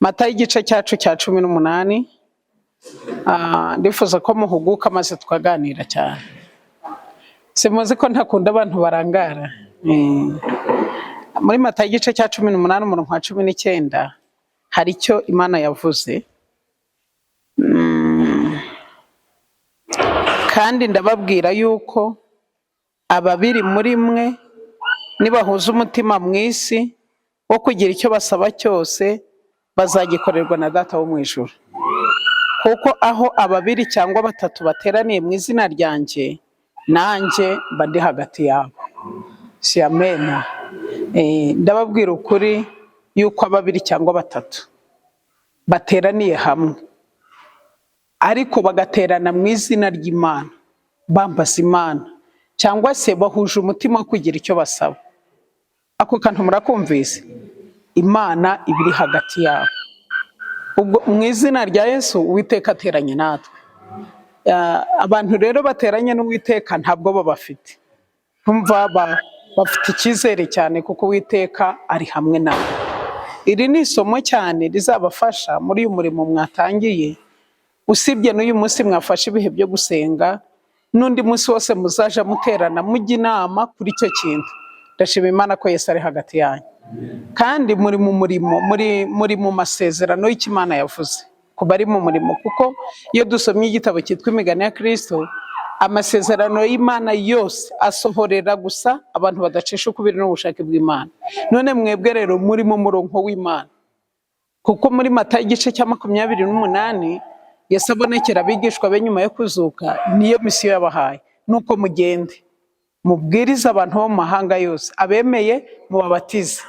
Matayo igice cyacu cya 18. Ndifuza ko muhuguka maze tukaganira cyane. Simuzi ko ntakunda abantu barangara. Muri Matayo igice cya 18 umurongo wa 19 hari icyo Imana yavuze. Kandi ndababwira yuko ababiri muri mwe nibahuza umutima mu isi wo kugira icyo basaba cyose bazagikorerwa na Data wo mu ijuru. Kuko aho ababiri cyangwa batatu bateraniye mu izina ryanjye, nanjye mba ndi hagati yabo. Si amena. Ndababwira ukuri yuko ababiri cyangwa batatu bateraniye hamwe, ariko bagaterana mu izina ry'Imana, bambaza Imana, cyangwa se bahuje umutima wo kugira icyo basaba. Ako kantu murakumvise? Imana ibiri hagati yabo. Ubwo mu izina rya Yesu Uwiteka ateranye natwe. Abantu rero bateranye n'Uwiteka ntabwo babafite. Ntumva bafite icyizere cyane kuko Uwiteka ari hamwe nabo. Iri ni isomo cyane rizabafasha muri uyu murimo mwatangiye. Usibye n'uyu munsi mwafashe ibihe byo gusenga, n'undi munsi wose muzaja muterana mujya inama kuri icyo kintu. Ndashima Imana ko Yesu ari hagati yanyu. Kandi muri mu murimo, muri mu masezerano y'icyo Imana yavuze ku bari mu murimo, kuko iyo dusomye igitabo cyitwa Imigani ya Kristo, amasezerano y'Imana yose asohorera gusa abantu badacisha ukubiri n'ubushake bw'Imana. None mwebwe rero muri mu murongo w'Imana, kuko muri Matayo igice cya 28 Yesu abonekera abigishwa be nyuma yo kuzuka. Niyo misiyo yabahaye, nuko mugende mubwiriza abantu bo mu mahanga yose, abemeye mubabatize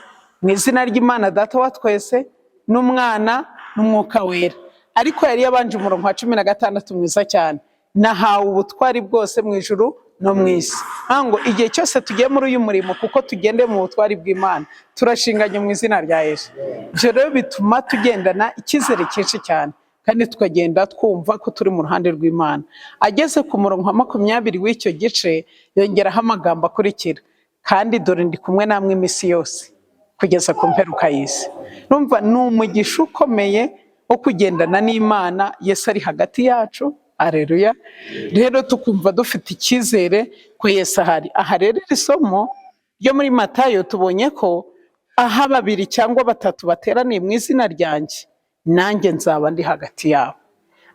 mu izina ry'Imana Data wa twese n'Umwana n'Umwuka wera. Ariko yari yabanje umurongo wa 16 mwiza cyane: nahawe ubutwari bwose mu ijuru no mu isi. Ngo igihe cyose tugiye muri uyu murimo, kuko tugende mu butwari bw'Imana, turashinganye mu izina rya Yesu. Ibyo rero bituma tugendana icyizere cyinshi cyane, kandi tukagenda twumva ko turi mu ruhande rw'Imana. Ageze ku murongo wa 20 w'icyo gice yongeraho amagambo akurikira: kandi dore ndi kumwe namwe iminsi yose kugeza ku mperuka y'isi. Numva ni umugisha ukomeye wo kugendana n'Imana. Yesu ari hagati yacu. Aleluya. Rero tukumva dufite icyizere ko Yesu ahari. Aha rero iri somo ryo muri Matayo tubonye ko aho ababiri cyangwa batatu bateraniye mu izina ryanjye, nanjye nzaba ndi hagati yabo.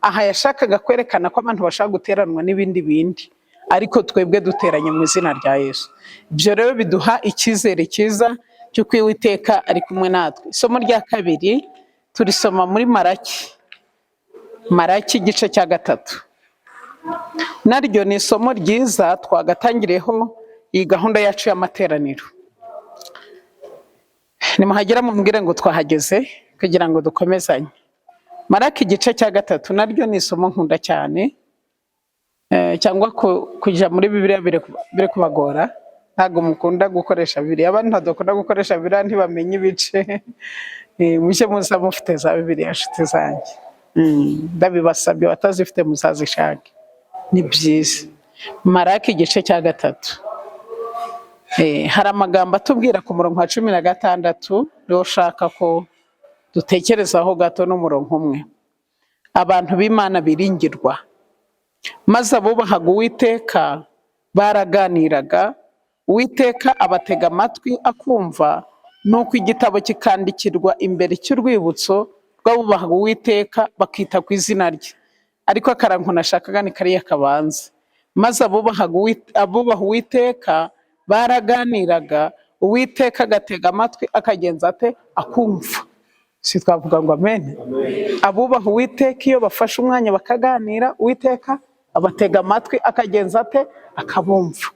Aha yashakaga kwerekana ko abantu bashaka guteranwa n'ibindi, ariko twebwe duteranye mu izina rya Yesu. Ibyo rero biduha icyizere cyiza cy'uko Uwiteka ari kumwe natwe. Isomo rya kabiri turisoma muri Maraki igice cya 3. Naryo ni isomo ryiza twagatangireho iyi gahunda yacu y'amateraniro. Nimuhagera mumbwire ngo twahageze kugira ngo dukomezanye. Maraki igice cya 3 naryo ni isomo nkunda cyane, cyangwa kujya muri Bibiliya bire kubagora. Ntago mukunda gukoresha Bibiliya. Abantu badakunda gukoresha Bibiliya ntibamenye ibice. Mushye muza mufite za Bibiliya nshuti zanjye. Ndabibasabye batazifite muzazishake, ni byiza. Maraki igice cya 3. Hari amagambo atubwira ku murongo wa 16 rero ushaka ko dutekerezaho gato n'umurongo umwe. Abantu b'Imana biringirwa, maze abubahaga Uwiteka baraganiraga, Uwiteka abatega amatwi akumva, nuko igitabo kikandikirwa imbere cy'urwibutso rw'abubahaga Uwiteka bakita ku izina rye. Ariko akarango nashakaga ni kariya kabanza: maze abubaha Uwiteka baraganiraga, Uwiteka agatega amatwi akagenza ate? Akumva. Si twavuga ngo amen? Abubaha Uwiteka iyo bafashe umwanya bakaganira, Uwiteka abatega amatwi akagenza ate? Akabumva.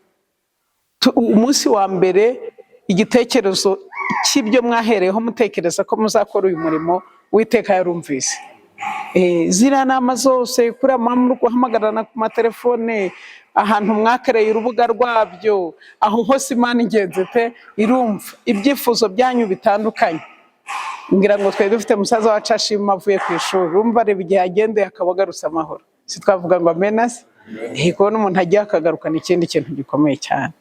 Umunsi wa mbere igitekerezo cy'ibyo mwahereyeho mutekereza ko muzakora uyu murimo, Uwiteka yarumvise. Ziriya nama zose kuri muri guhamagarana ku matelefone, ahantu mwakereye urubuga rwabyo, aho hose Imana ingenzi te irumva ibyifuzo byanyu bitandukanye. Ngira ngo twari dufite musaza wacu ashima avuye ku ishuri, urumva reba igihe agendeye akaba agarutse amahoro. Si twavuga ngo amenase? Kubona umuntu agiye akagarukana ikindi kintu gikomeye cyane.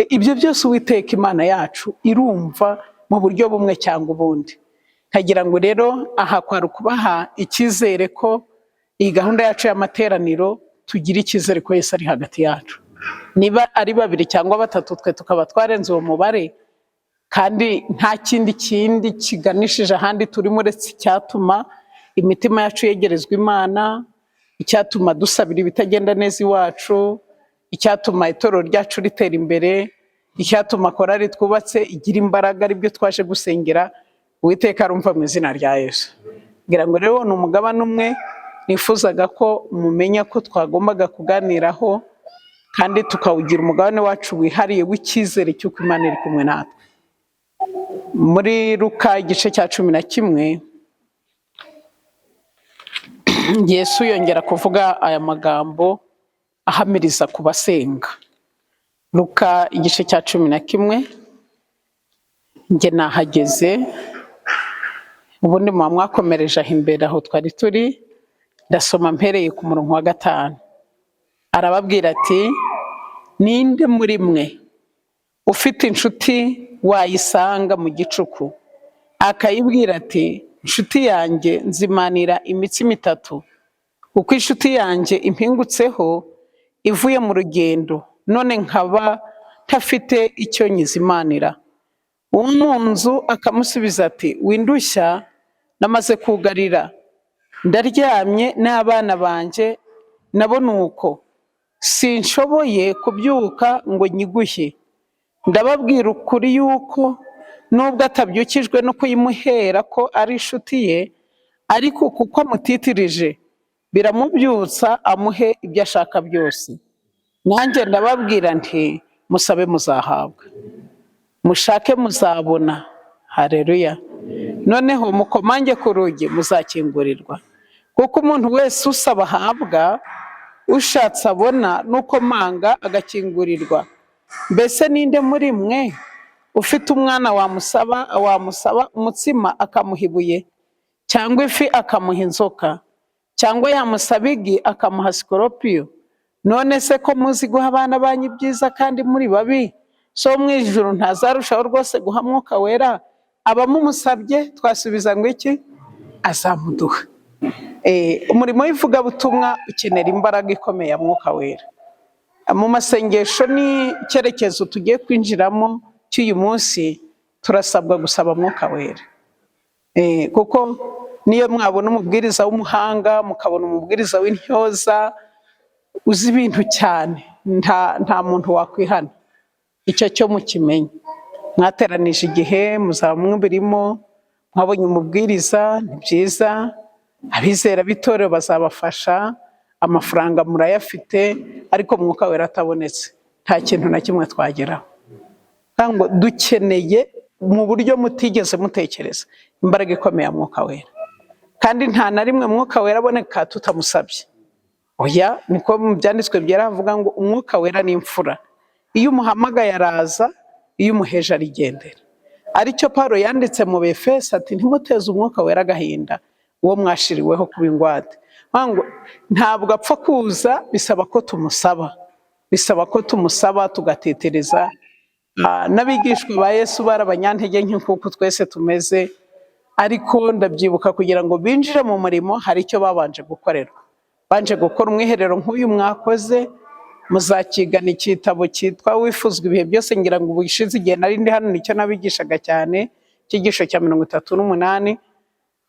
Ibyo byose Uwiteka Imana yacu irumva mu buryo bumwe cyangwa ubundi. nkagira ngo rero aha kwari ukubaha icyizere ko iyi gahunda yacu y'amateraniro tugira icyizere ko Yesu ari hagati yacu. Niba ari 2 cyangwa 3 twe tukaba twarenze uwo mubare, kandi nta kindi kiganishije ahandi turimo uretse icyatuma imitima yacu yegerezwa Imana, icyatuma dusabira ibitagenda neza iwacu, icyatuma itorero ryacu ritera imbere, icyatuma korari twubatse igira imbaraga, aribyo twaje gusengera. Uwiteka arumva mu izina rya Yesu. Ngira ngo rero ni umugabane umwe nifuzaga ko mumenya ko twagombaga kuganiraho, kandi tukawugira umugabane wacu wihariye w'icyizere cy'uko Imana iri kumwe natwe. Muri Luka igice cya 11 Yesu yongera kuvuga aya magambo ahamiriza ku basenga. Luka igice cya 11 njye nahageze, ubundi muba mwakomereje aho imbere aho twari turi, ndasoma mpereye ku murongo wa 5. Arababwira ati, ninde muri mwe ufite inshuti wayisanga mu gicuku akayibwira ati, inshuti yanjye nzimanira imitsima 3 kuko inshuti yanjye impingutseho ivuye mu rugendo, none nkaba ntafite icyo nyizimanira. Uwo mu nzu akamusubiza ati, windushya, namaze kugarira, ndaryamye n'abana banjye nabo nuko, sinshoboye kubyuka ngo nyiguhe. Ndababwira ukuri yuko nubwo atabyukijwe no kuyimuhera ko ari inshuti ye, ariko kuko amutitirije biramubyutsa amuhe ibyo ashaka byose. Nanjye ndababwira nti, musabe muzahabwa, mushake muzabona. Haleluya. Noneho mukomange ku rugi muzakingurirwa, kuko umuntu wese usaba ahabwa, ushatse abona, n'ukomanga agakingurirwa. Mbese ninde muri mwe ufite umwana wamusaba umutsima akamuha ibuye, cyangwa ifi akamuha inzoka, cyangwa yamusaba igi akamuha sikoropiyo? None se ko muzi guha abana banyu ibyiza kandi muri babi, so mu ijuru ntazarushaho rwose guha Mwuka Wera abamumusabye? Twasubiza ngo iki? Azamuduha. Umurimo w'ivugabutumwa ukenera imbaraga ikomeye ya Mwuka Wera. Mu masengesho ni icyerekezo tugiye kwinjiramo cy'uyu munsi, turasabwa gusaba Mwuka Wera. Kuko niyo mwabona umubwiriza w'umuhanga, mukabona umubwiriza w'intyoza uzi ibintu cyane, nta muntu wakwihana. Icyo cyo mukimenye. Mwateranije igihe, muzaba mwubirimo, mwabonye umubwiriza, ni byiza. Abizera b'itorero bazabafasha, amafaranga murayafite, ariko Mwuka Wera atabonetse nta kintu na kimwe twageraho. Kandi dukeneye mu buryo mutigeze mutekereza imbaraga ikomeye ya Mwuka Wera, kandi nta na rimwe Mwuka Wera aboneka tutamusabye. Oya, niko mu byanditswe byera havuga ngo Umwuka Wera ni imfura, iyo umuhamagaye araza, iyo umuheje arigendera. Aricyo Pawulo yanditse mu Befeso ati, ntimuteze Umwuka Wera agahinda, uwo mwashiriweho kuba ingwate. Ntabwo apfa kuza, bisaba ko tumusaba, tugatetereza. N'abigishwa ba Yesu bari abanyantege nke nk'uko twese tumeze, ariko ndabyibuka kugira ngo binjire mu murimo hari icyo babanje gukorerwa. Banje gukora umwiherero nk'uyu mwakoze, muzakigana igitabo cyitwa Wifuzwa ibihe byose. Ngira ngo ubushize igihe nari ndi hano nicyo nabigishaga cyane, icyigisho cya 38,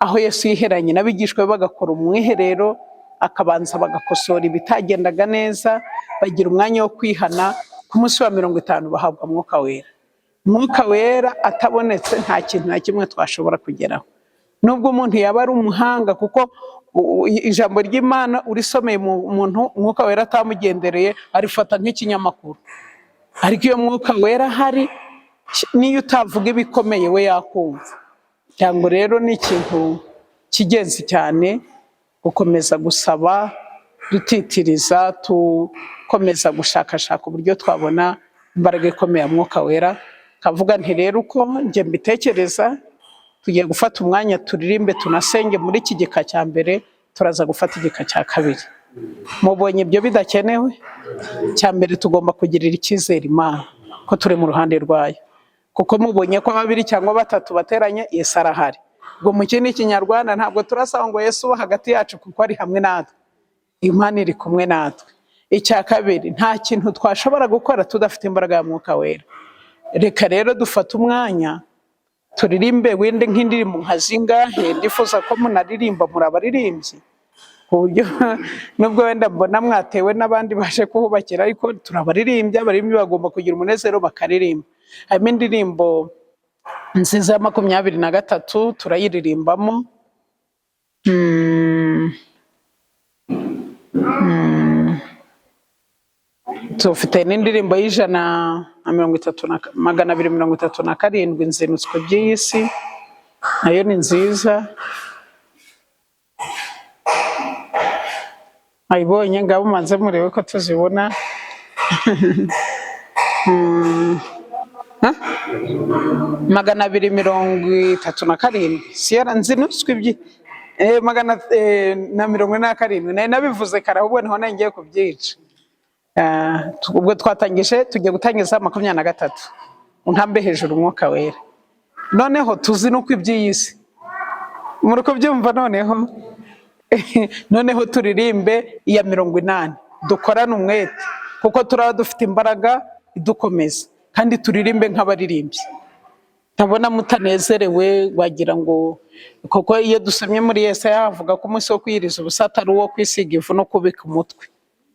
aho Yesu yiheranye n'abigishwa be bagakora umwiherero, akabanza bagakosora ibitagendaga neza, bagira umwanya wo kwihana. Ku munsi wa 50 bahabwa Mwuka Wera. Mwuka Wera atabonetse nta kintu na kimwe twashobora kugeraho, nubwo umuntu yaba ari umuhanga, kuko ijambo ry'Imana urisomeye mu muntu Mwuka Wera atamugendereye arifata nk'ikinyamakuru. Ariko iyo Mwuka Wera hari, niyo utavuga ibikomeye we yakumva. Cyangwa rero ni ikintu kigenzi cyane gukomeza gusaba, dutitiriza, tukomeza gushakashaka uburyo twabona imbaraga ikomeye ya Mwuka Wera. Kavuga nti rero uko njye mbitekereza, tugiye gufata umwanya turirimbe tunasenge muri iki gika cya mbere, turaza gufata igika cya kabiri. Mubonye ibyo bidakenewe? Cya mbere tugomba kugirira icyizere Imana ko turi mu ruhande rwayo, kuko mubonye ko 2 cyangwa 3 bateranye, Yesu arahari. ngo mu kindi kinyarwanda ntabwo turasaba ngo Yesu uba hagati yacu kuko ari hamwe natwe, Imana iri kumwe natwe. Icya kabiri, nta kintu twashobora gukora tudafite imbaraga ya Mwuka Wera. Reka rero dufate umwanya turirimbe wende nk'indirimbo nka zingahe, ndifuza ko munaririmba muri abaririmbyi, ku buryo nubwo wenda mbona mwatewe n'abandi baje kuhubakira, ariko turabaririmbyi, abaririmbyi bagomba kugira umunezero bakaririmba. Harimo indirimbo nziza ya 23 turayiririmbamo. Dufite n'indirimbo y'237 nzinutswe by'iyi si, nayo ni nziza. Ayibonye ngabo manze murebe ko tuzibona. 237 siyara nzinutswe ibyi 247 nayo nabivuze kare, ahubwo niho ngiye kubyica. Ubwo twatangije tugiye gutangiza 23 untambe hejuru Umwuka Wera. Noneho tuzinuka iby'iyi si, muri kubyumva. Noneho turirimbe iya 80, dukorane umwete kuko turaba dufite imbaraga idukomeza, kandi turirimbe nk'abaririmbyi. Ndabona mutanezerewe, wagira ngo kuko iyo dusomye muri Yesaya havuga ko umunsi wo kwiyiriza ubusa atari uwo kwisiga ivu no kubika umutwe,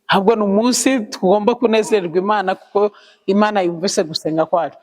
ahubwo ni umunsi tugomba kunezererwa Imana kuko Imana yumvise gusenga kwacu.